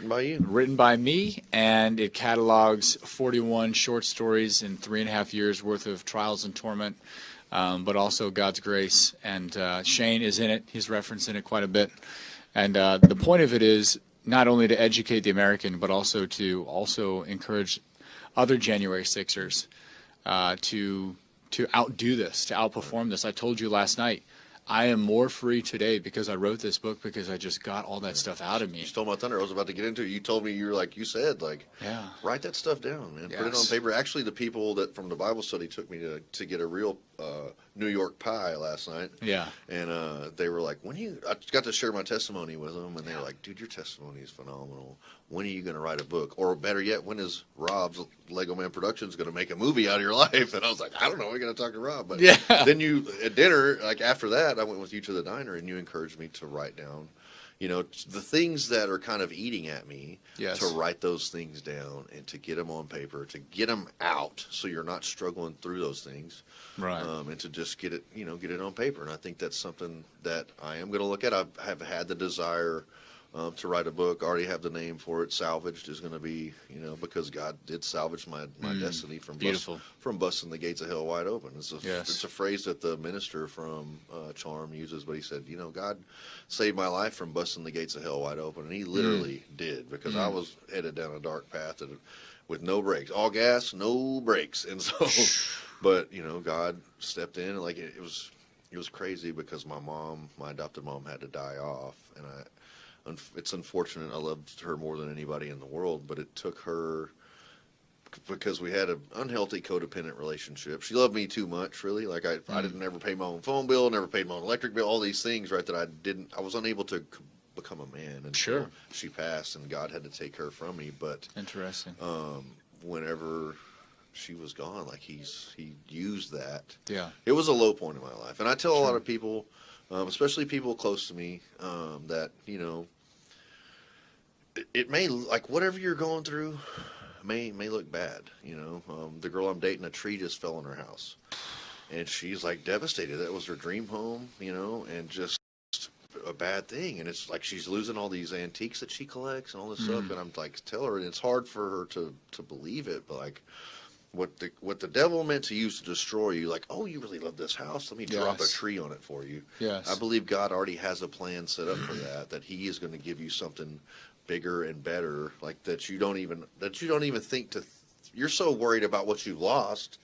by you. Written by me, and it catalogs 41 short stories in 3.5 years worth of trials and torment. but also God's grace. And Shane is in it. He's referencing it quite a bit. And the point of it is not only to educate the American, but also to encourage other January 6ers to outdo this, to outperform this. I told you last night, I am more free today because I wrote this book, because I just got all that stuff out of me. You stole my thunder. I was about to get into it. You told me, you said, write that stuff down, man. Yes. Put it on paper. Actually, the people that from the Bible study took me to get a real New York pie last night. Yeah. And they were like, I got to share my testimony with them, and they were like, dude, your testimony is phenomenal. When are you going to write a book? Or better yet, when is Rob's Leggo Man Productions going to make a movie out of your life? And I was like, I don't know. We're going to talk to Rob. But then you, at dinner, after that, I went with you to the diner, and you encouraged me to write down, the things that are kind of eating at me, to write those things down and to get them on paper, to get them out so you're not struggling through those things. Right. And to just get it, get it on paper. And I think that's something that I am going to look at. I have had the desire to write a book. I already have the name for it. Salvaged is going to be, because God did salvage my destiny from busting the gates of hell wide open. It's a phrase that the minister from Charm uses, but he said, God saved my life from busting the gates of hell wide open. And he literally did, because I was headed down a dark path with no brakes, all gas, no brakes. And so, but, God stepped in, and it was crazy, because my adopted mom had to die off. And it's unfortunate. I loved her more than anybody in the world, but it took her, because we had an unhealthy codependent relationship. She loved me too much, really. I didn't ever pay my own phone bill, never paid my own electric bill, all these things, right, that I was unable to become a man until she passed, and God had to take her from me. But interesting. Whenever she was gone, he used that. Yeah. It was a low point in my life. And I tell a lot of people, especially people close to me, that, it may, whatever you're going through may look bad. The girl I'm dating, a tree just fell in her house, and she's devastated. That was her dream home, and just a bad thing. And it's she's losing all these antiques that she collects and all this stuff. And I'm tell her, and it's hard for her to believe it, but what the devil meant to use to destroy you, oh, you really love this house, let me drop a tree on it for you. Yes. I believe God already has a plan set up for that he is going to give you something bigger and better, that you don't even think to. You're so worried about what you lost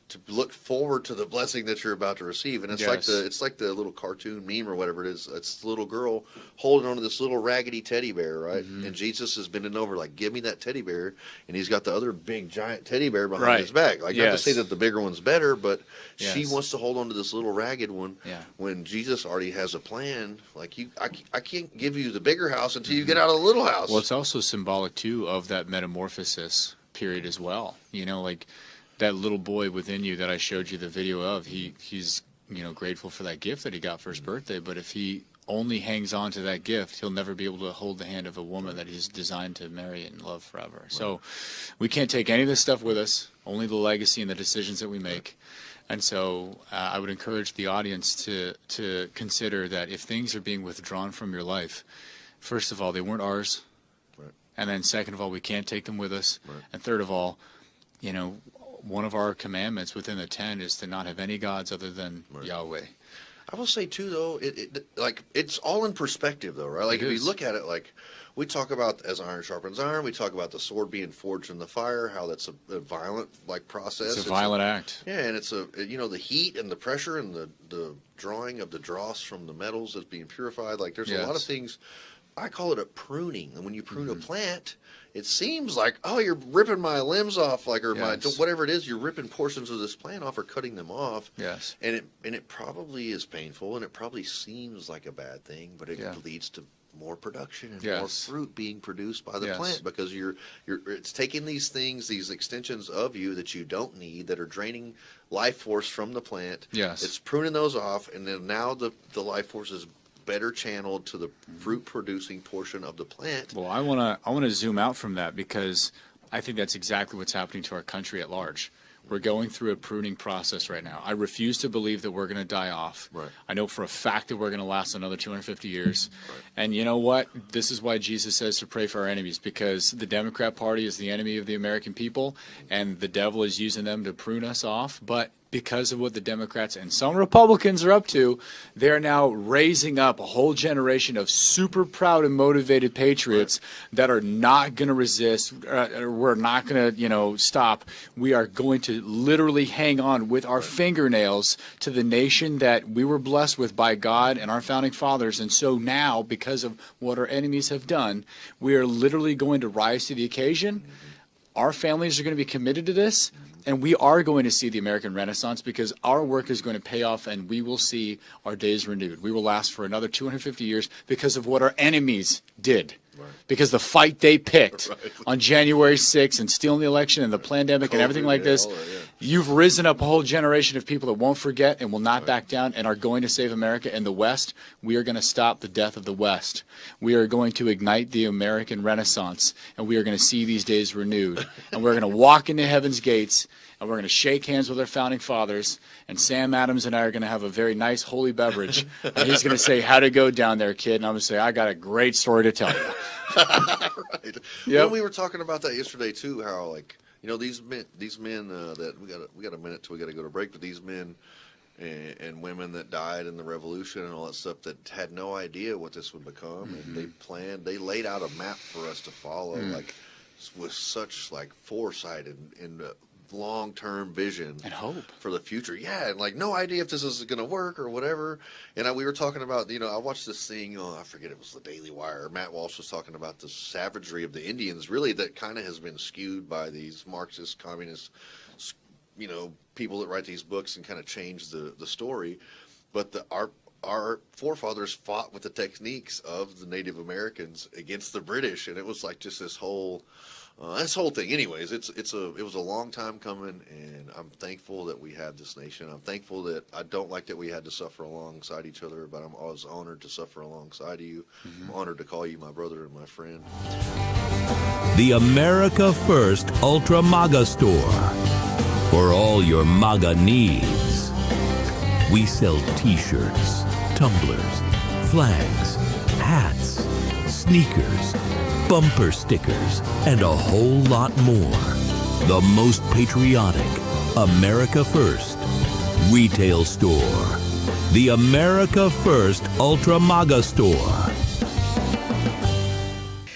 to look forward to the blessing that you're about to receive. And it's like the little cartoon meme or whatever it is. It's the little girl holding on to this little raggedy teddy bear, right? Mm-hmm. And Jesus is bending over, give me that teddy bear. And he's got the other big giant teddy bear behind his back. Not to say that the bigger one's better, but she wants to hold on to this little ragged one when Jesus already has a plan. I can't give you the bigger house until you get out of the little house. Well, it's also symbolic too of that metamorphosis period as well. That little boy within you that I showed you the video of, he's grateful for that gift that he got for his birthday. But if he only hangs on to that gift, he'll never be able to hold the hand of a woman that he's designed to marry and love forever. Right. So we can't take any of this stuff with us, only the legacy and the decisions that we make. And so I would encourage the audience to consider that if things are being withdrawn from your life, first of all, they weren't ours. Right. And then second of all, we can't take them with us. Right. And third of all, one of our commandments within the 10 is to not have any gods other than Yahweh. I will say too, though, it's all in perspective, though, right? If you look at it, we talk about as iron sharpens iron, we talk about the sword being forged in the fire, how that's a violent process. It's a violent act. Yeah, and it's the heat and the pressure and the drawing of the dross from the metals that's being purified. There's a lot of things. I call it a pruning. And when you prune a plant, it seems you're ripping my limbs off, my whatever it is, you're ripping portions of this plant off or cutting them off. Yes. And it probably is painful, and it probably seems like a bad thing, but it leads to more production and more fruit being produced by the plant, because it's taking these things, these extensions of you that you don't need, that are draining life force from the plant. Yes. It's pruning those off, and then now the life force is better channeled to the fruit producing portion of the plant. Well, I want to zoom out from that, because I think that's exactly what's happening to our country at large. We're going through a pruning process right now. I refuse to believe that we're going to die off. Right. I know for a fact that we're going to last another 250 years. Right. And you know what? This is why Jesus says to pray for our enemies, because the Democrat Party is the enemy of the American people, and the devil is using them to prune us off. But because of what the Democrats and some Republicans are up to. They're now raising up a whole generation of super proud and motivated patriots that are not going to resist. We're not going to, stop. We are going to literally hang on with our fingernails to the nation that we were blessed with by God and our founding fathers. And so now, because of what our enemies have done, we are literally going to rise to the occasion. Our families are going to be committed to this. And we are going to see the American Renaissance because our work is going to pay off and we will see our days renewed. We will last for another 250 years because of what our enemies did. Right. Because the fight they picked on January 6th and stealing the election and the pandemic and everything like this, you've risen up a whole generation of people that won't forget and will not back down and are going to save America. In the West, we are going to stop the death of the West. We are going to ignite the American Renaissance, and we are going to see these days renewed. And we're going to walk into heaven's gates, and we're going to shake hands with our founding fathers, and Sam Adams and I are going to have a very nice holy beverage. And he's going to say, how'd it go down there, kid? And I'm going to say, I got a great story to tell you. Right. Yep. Well, we were talking about that yesterday too. How these men that we got a minute till we got to go to break, but these men and women that died in the revolution and all that stuff that had no idea what this would become, and they laid out a map for us to follow, like with such foresight and long-term vision and hope for the future. Yeah, and no idea if this is going to work or whatever. And we were talking about, I watched this thing, I forget, it was the Daily Wire. Matt Walsh was talking about the savagery of the Indians, really, that kind of has been skewed by these Marxist, communist, people that write these books and kind of change the story. But our forefathers fought with the techniques of the Native Americans against the British, and it was just this whole thing. Anyways, it was a long time coming, and I'm thankful that we have this nation. I'm thankful that I don't like that we had to suffer alongside each other, but I'm always honored to suffer alongside of you. I'm honored to call you my brother and my friend. The America First Ultra MAGA Store. For all your MAGA needs. We sell t-shirts, tumblers, flags, hats, sneakers, bumper stickers, and a whole lot more. The most patriotic America First retail store. The America First Ultra MAGA Store.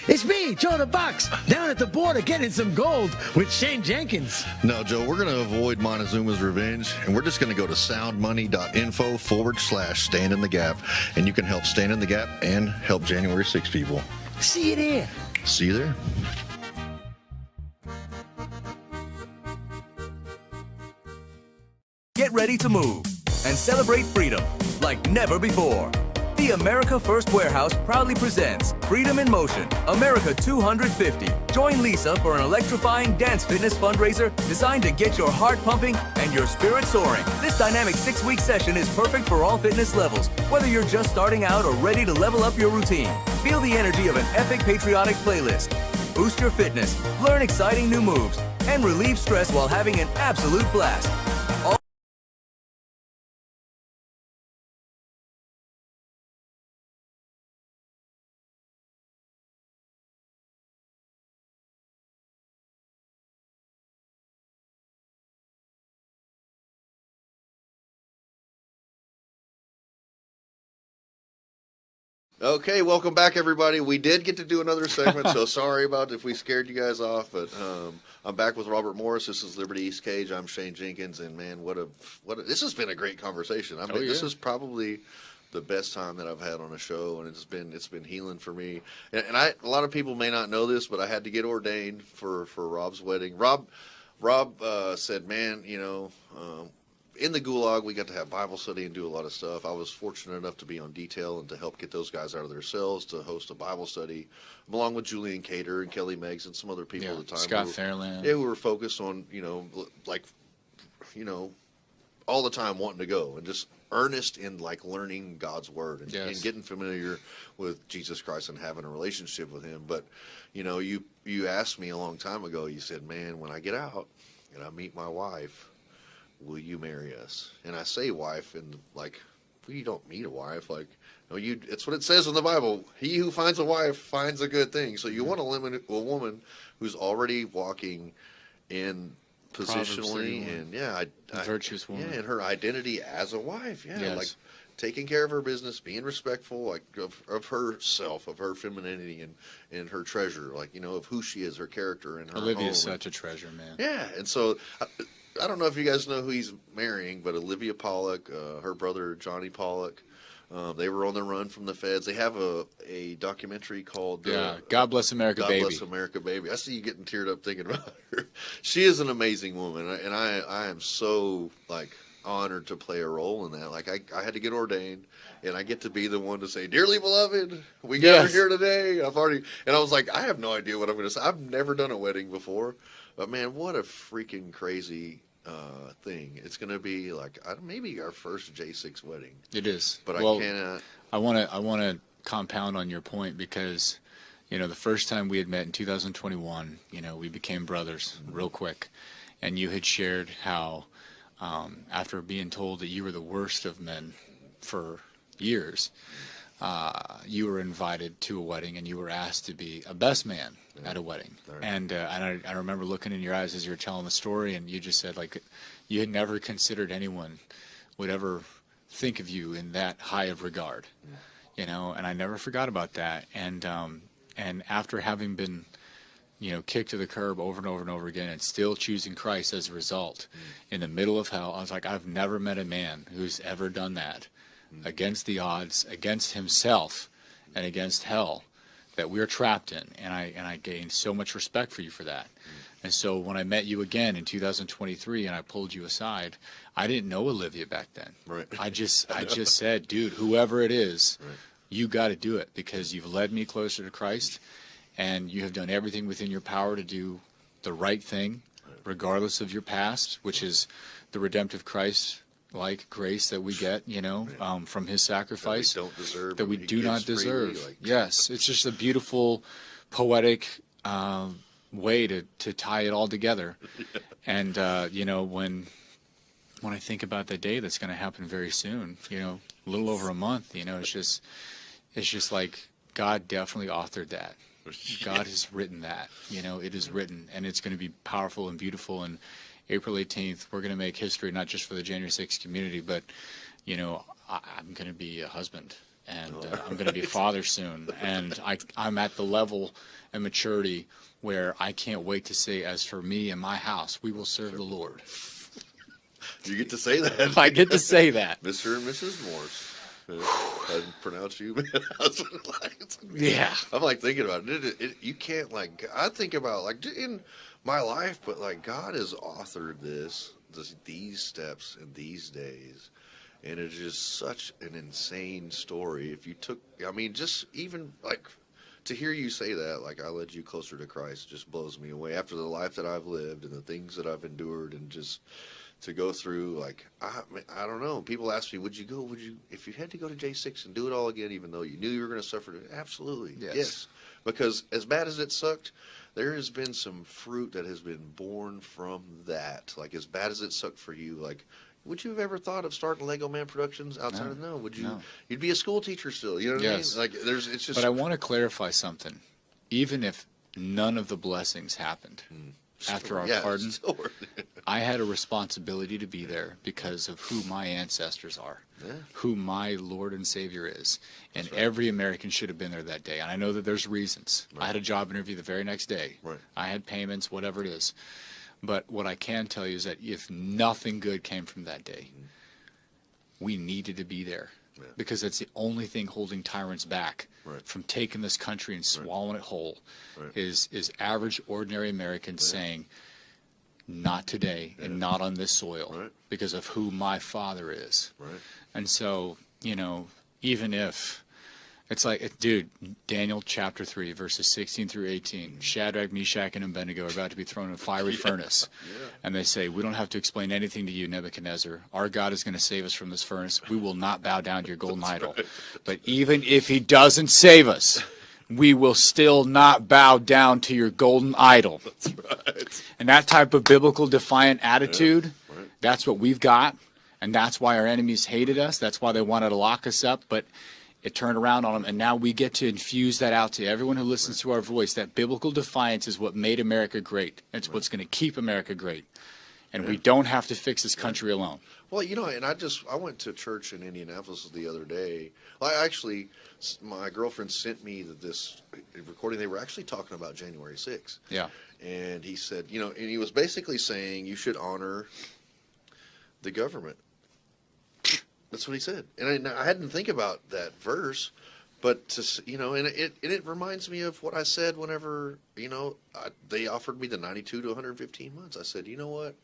It's me, Joe the Box, down at the border getting some gold with Shane Jenkins. No, Joe, we're going to avoid Montezuma's revenge, and we're just going to go to soundmoney.info/Stand in the Gap, and you can help Stand in the Gap and help January 6 people. See you there. See you there. Get ready to move and celebrate freedom like never before. The America First Warehouse proudly presents Freedom in Motion, America 250. Join Lisa for an electrifying dance fitness fundraiser designed to get your heart pumping and your spirit soaring. This dynamic 6-week session is perfect for all fitness levels, whether you're just starting out or ready to level up your routine. Feel the energy of an epic patriotic playlist. Boost your fitness, learn exciting new moves, and relieve stress while having an absolute blast. Okay, welcome back, everybody. We did get to do another segment, so sorry about if we scared you guys off, but I'm back with Robert Morris. This is Liberty East Cage. I'm Shane Jenkins, and man, this has been a great conversation. This is probably the best time that I've had on a show, and it's been healing for me. And a lot of people may not know this, but I had to get ordained for Rob's wedding. Rob said, man, in the Gulag, we got to have Bible study and do a lot of stuff. I was fortunate enough to be on detail and to help get those guys out of their cells to host a Bible study, along with Julian Cater and Kelly Meggs and some other people at the time. Scott Fairland. Yeah, we were focused on, all the time wanting to go and just earnest in learning God's word and getting familiar with Jesus Christ and having a relationship with him. But, you asked me a long time ago, you said, man, when I get out and I meet my wife, will you marry us? And I say wife, and we don't meet a wife. It's what it says in the Bible. He who finds a wife finds a good thing. So you want a woman who's already walking in positionally, and a virtuous woman. Yeah, and her identity as a wife. Yeah, Yes. like taking care of her business, being respectful, like of herself, of her femininity, and her treasure, like of who she is, her character, and her Olivia home. is such a treasure, man. Yeah, and so I don't know if you guys know who he's marrying, but Olivia Pollock, her brother Johnny Pollock, they were on the run from the feds. They have a documentary called God Bless America, God Baby. Bless America, Baby. I see you getting teared up thinking about her. She is an amazing woman, and I am so honored to play a role in that. Like I had to get ordained, and I get to be the one to say, "Dearly beloved, we got her here today." I was like, I have no idea what I'm going to say. I've never done a wedding before, but man, what a freaking crazy thing! It's going to be maybe our first J6 wedding. It is, but well, I cannot. I want to compound on your point because, the first time we had met in 2021, we became brothers real quick, and you had shared how. After being told that you were the worst of men for years, you were invited to a wedding and you were asked to be a best man at a wedding. Right. And I remember looking in your eyes as you were telling the story, and you just said you had never considered anyone would ever think of you in that high of regard, and I never forgot about that. And after having been kicked to the curb over and over and over again and still choosing Christ as a result in the middle of hell, I was like, I've never met a man who's ever done that against the odds, against himself, and against hell that we're trapped in. And I gained so much respect for you for that. And so when I met you again in 2023 and I pulled you aside, I didn't know Olivia back then. Right. I just said, dude, whoever it is, you got to do it because you've led me closer to Christ. And you have done everything within your power to do the right thing, regardless of your past, which is the redemptive Christ-like grace that we get, from His sacrifice that we do not deserve. Yes, it's just a beautiful, poetic way to tie it all together. And when I think about the day that's going to happen very soon, a little over a month, it's just like God definitely authored that. God has written that, it is written, and it's going to be powerful and beautiful. And April 18th, we're going to make history, not just for the January 6th community, but, I'm going to be a husband, and I'm going to be a father soon. And I'm at the level and maturity where I can't wait to say, as for me and my house, we will serve the Lord. You get to say that. I get to say that. Mr. and Mrs. Morse. I pronounce you. Yeah. I'm thinking about it. You can't I think about in my life, but God has authored these steps in these days, and it's just such an insane story. If you took, just even to hear you say that, I led you closer to Christ, just blows me away. After the life that I've lived and the things that I've endured, and just to go through, I don't know. People ask me, would you, if you had to go to J6 and do it all again, even though you knew you were going to suffer? Absolutely. Yes. Because as bad as it sucked, there has been some fruit that has been born from that. As bad as it sucked for you, would you have ever thought of starting Leggo Man Productions outside of no? Would you? No. You'd be a school teacher still. You know what I mean? It's just. But I want to clarify something. Even if none of the blessings happened, after our pardon, I had a responsibility to be there because of who my ancestors are, who my Lord and Savior is. And every American should have been there that day. And I know that there's reasons. I had a job interview the very next day. I had payments, whatever it is. But what I can tell you is that if nothing good came from that day, we needed to be there. Because that's the only thing holding tyrants back from taking this country and swallowing it whole is average, ordinary Americans saying, not today and not on this soil because of who my Father is. And so, even if it's dude, Daniel chapter 3, verses 16 through 18, Shadrach, Meshach, and Abednego are about to be thrown in a fiery furnace. And they say, we don't have to explain anything to you, Nebuchadnezzar. Our God is going to save us from this furnace. We will not bow down to your golden idol. But even if he doesn't save us, we will still not bow down to your golden idol. That's right. And that type of biblical defiant attitude, that's what we've got. And that's why our enemies hated us. That's why they wanted to lock us up. But it turned around on them, and now we get to infuse that out to everyone who listens to our voice. That biblical defiance is what made America great. It's what's going to keep America great. and we don't have to fix this country alone. Well, and I went to church in Indianapolis the other day. My girlfriend sent me this recording. They were actually talking about January 6th. Yeah. And he said, and he was basically saying you should honor the government. That's what he said. And I hadn't think about that verse, but and it reminds me of what I said whenever, they offered me the 92 to 115 months. I said, you know what?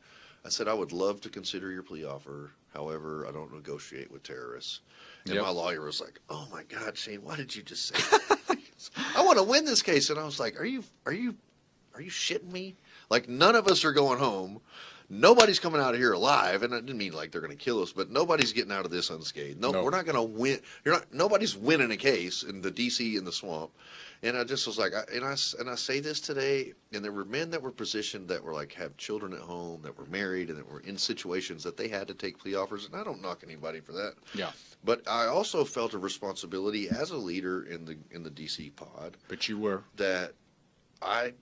I said, I would love to consider your plea offer. However, I don't negotiate with terrorists. And my lawyer was like, oh my God, Shane, why did you just say that? I want to win this case. And I was like, are you shitting me? Like, none of us are going home. Nobody's coming out of here alive. And I didn't mean like they're going to kill us, but nobody's getting out of this unscathed. No, we're not going to win. Nobody's winning a case in the DC in the swamp. And I just was like, I say this today, and there were men that were positioned that were like have children at home, that were married, and that were in situations that they had to take plea offers. And I don't knock anybody for that. Yeah. But I also felt a responsibility as a leader in the DC pod. But you were that I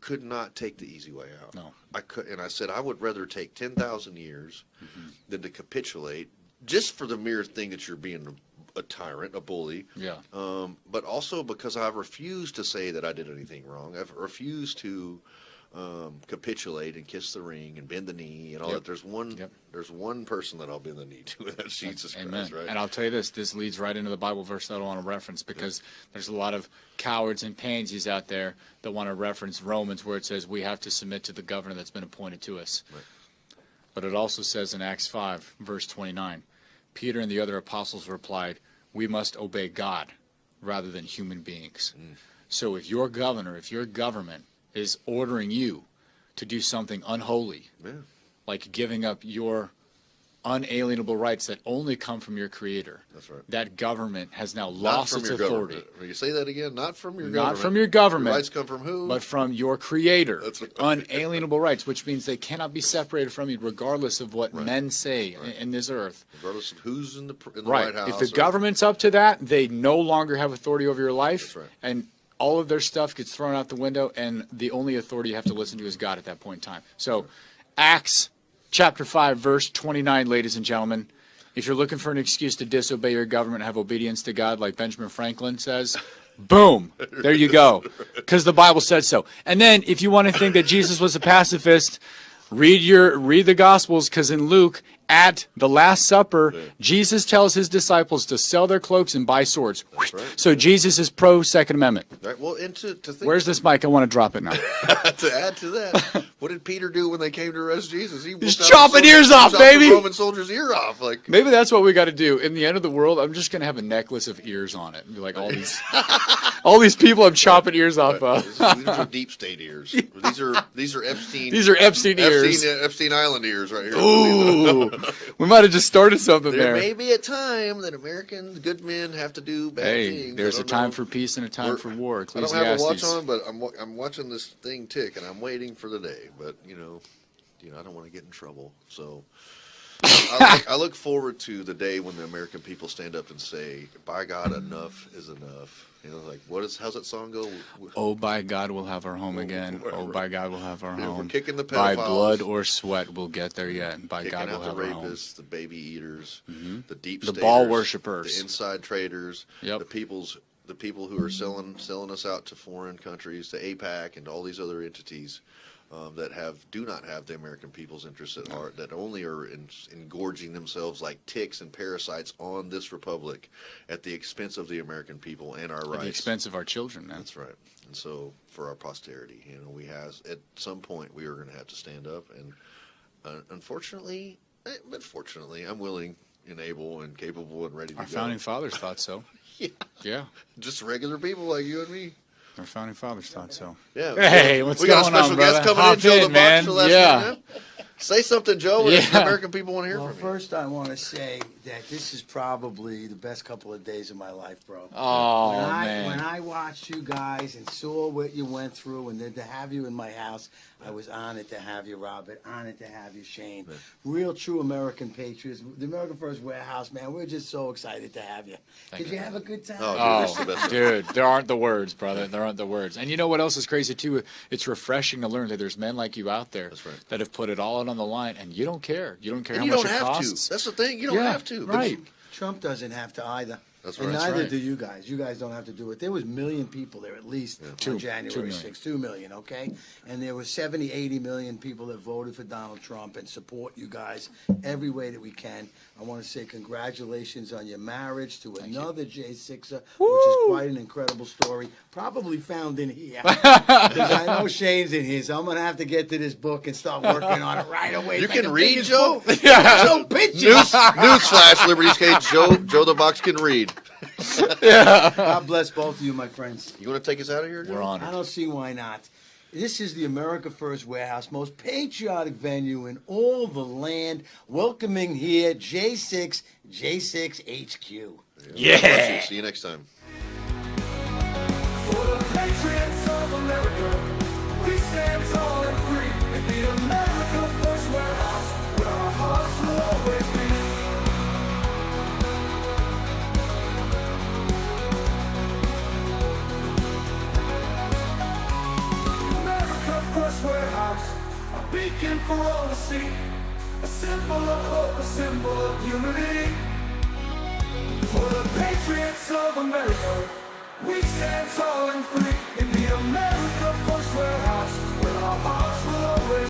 could not take the easy way out. No. I could, and I said I would rather take 10,000 years than to capitulate just for the mere thing that you're being a tyrant, a bully. Yeah. But also because I refuse to say that I did anything wrong. I've refused to capitulate and kiss the ring and bend the knee and all that. There's one person that I'll bend the knee to, and that's Jesus Christ, right? And I'll tell you this leads right into the Bible verse that I want to reference, because there's a lot of cowards and pansies out there that want to reference Romans where it says we have to submit to the governor that's been appointed to us. Right. But it also says in Acts 5, verse 29, Peter and the other apostles replied, we must obey God rather than human beings. So if your governor, if your government is ordering you to do something unholy, like giving up your unalienable rights that only come from your Creator, that's right. That government has now lost its authority. Will you say that again? Not from your government. Not from your government. Your rights come from who? But from your Creator. That's right. Unalienable rights, which means they cannot be separated from you regardless of what men say in this earth. Regardless of who's in the Right. White House. If the government's up to that, they no longer have authority over your life. That's right. And all of their stuff gets thrown out the window, and the only authority you have to listen to is God at that point in time. So, Acts chapter 5, verse 29, ladies and gentlemen. If you're looking for an excuse to disobey your government and have obedience to God, like Benjamin Franklin says, boom, there you go, because the Bible said so. And then, if you want to think that Jesus was a pacifist, read the Gospels, because in Luke, at the Last Supper, Jesus tells his disciples to sell their cloaks and buy swords. Right. So Jesus is pro Second Amendment. Right. Well, and to think, where's this mic? I want to drop it now. To add to that, what did Peter do when they came to arrest Jesus? He's chopping ears off, baby. The Roman soldier's ear off. Like, maybe that's what we got to do. In the end of the world, I'm just gonna have a necklace of ears on it, and be like all these people I'm chopping ears off of. These are deep state ears. These are Epstein. These are Epstein ears. Epstein Island ears right here. Ooh, we might have just started something there. There may be a time that American good men have to do bad things. There's a time for peace and a time for war. I don't have a watch on, but I'm watching this thing tick, and I'm waiting for the day. But I don't want to get in trouble. So I look forward to the day when the American people stand up and say, "By God, enough is enough." Like how's that song go? Oh, by God, we'll have our home again. Oh, by God, we'll have our home. We're kicking the pedophiles. By blood or sweat, we'll get there yet. By God, we'll have the our home. rapists, the baby eaters, the deep the staters, ball worshippers, the inside traders, the people who are selling us out to foreign countries, to APAC and all these other entities that do not have the American people's interests at heart, that only are engorging themselves like ticks and parasites on this republic at the expense of the American people and our rights. At the expense of our children, man. That's right. And so for our posterity, at some point we are going to have to stand up, and unfortunately, but fortunately, I'm willing and able and capable and ready to go. Our founding fathers thought so. Yeah. Just regular people like you and me. Our founding fathers thought so. Yeah. Hey, what's we going got a special on, guest brother? coming in, Joe the man. Box. Yeah. Minute. Say something, Joe. The American people want to hear from you. First, I want to say that this is probably the best couple of days of my life, bro. Oh, When man. I watched you guys and saw what you went through, and then to have you in my house, I was honored to have you, Robert. Honored to have you, Shane. Real, true American patriots. The America First Warehouse, man. We're just so excited to have you. Did you have a good time? Oh, dude, there aren't the words, brother. There aren't the words. And you know what else is crazy, too? It's refreshing to learn that there's men like you out there that have put it all out on the line, and you don't care. You don't care And how you much don't it have costs. to. That's the thing. You don't have to. Right. Trump doesn't have to either. That's and right. neither That's right. do you guys. You guys don't have to do it. There was 1 million people there at least on January 6th. 2 million, okay? And there was 70, 80 million people that voted for Donald Trump and support you guys every way that we can. I want to say congratulations on your marriage to another J6er, which is quite an incredible story. Probably found in here. Because I know Shane's in here, so I'm going to have to get to this book and start working on it right away. You It's like can the read, biggest Joe? book. Yeah. Joe pitches. Newsflash, Liberty's Cage. Joe the Box can read. God bless both of you, my friends. You want to take us out of here, Joe? We're on I don't see why not. This is the America First Warehouse, most patriotic venue in all the land, welcoming here J6 HQ. Yeah. See you next time. For the patriots of America, we stand tall and free in the America First Warehouse, where our hearts will always be. America First Warehouse, a beacon for all to see, a symbol of hope, a symbol of unity. For the patriots of America, we stand tall and free in the America First Warehouse, with our hearts